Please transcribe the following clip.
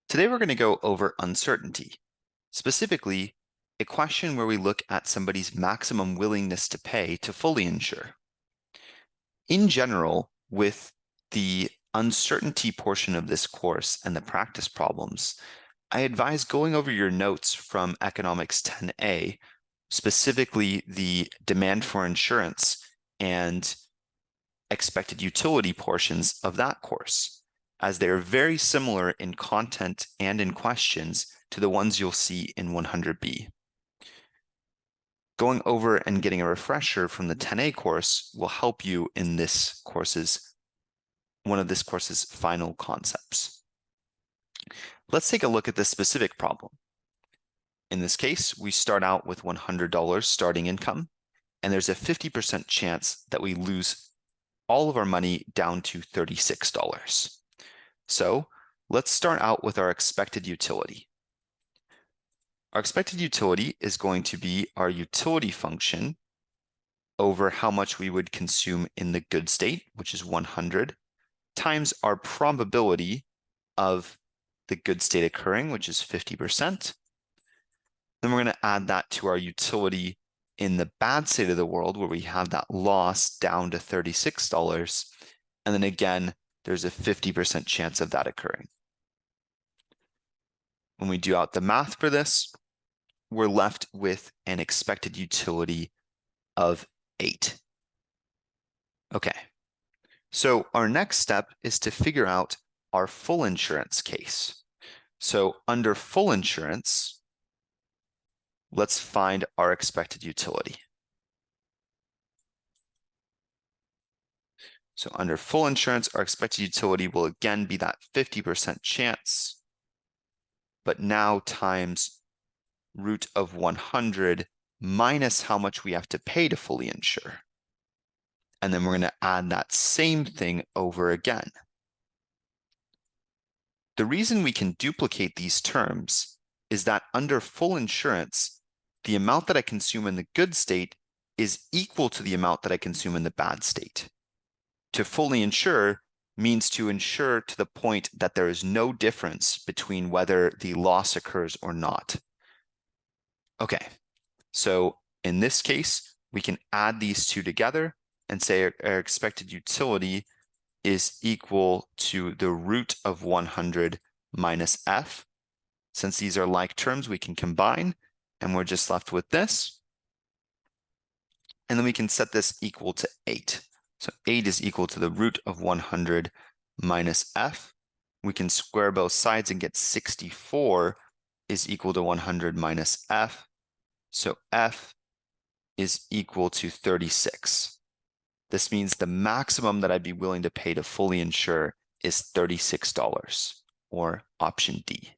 Today we're going to go over uncertainty, specifically a question where we look at somebody's maximum willingness to pay to fully insure. In general, with the uncertainty portion of this course and the practice problems, I advise going over your notes from Economics 10A, specifically the demand for insurance and expected utility portions of that course, as they are very similar in content and in questions to the ones you'll see in 100B. Going over and getting a refresher from the 10A course will help you in one of this course's final concepts. Let's take a look at this specific problem. In this case, we start out with $100 starting income, and there's a 50% chance that we lose all of our money down to $36. So let's start out with our expected utility. Our expected utility is going to be our utility function over how much we would consume in the good state, which is 100, times our probability of the good state occurring, which is 50%. Then we're going to add that to our utility in the bad state of the world, where we have that loss down to $36. And then again, there's a 50% chance of that occurring. When we do out the math for this, we're left with an expected utility of 8. Okay, so our next step is to figure out our full insurance case. So under full insurance, let's find our expected utility. So under full insurance, our expected utility will again be that 50% chance, but now times root of 100 minus how much we have to pay to fully insure. And then we're going to add that same thing over again. The reason we can duplicate these terms is that under full insurance, the amount that I consume in the good state is equal to the amount that I consume in the bad state. To fully insure means to insure to the point that there is no difference between whether the loss occurs or not. Okay, so in this case, we can add these two together and say our expected utility is equal to the root of 100 minus f. Since these are like terms, we can combine, and we're just left with this. And then we can set this equal to 8. So 8 is equal to the root of 100 minus f. We can square both sides and get 64 is equal to 100 minus f. So f is equal to 36. This means the maximum that I'd be willing to pay to fully insure is $36, or option D.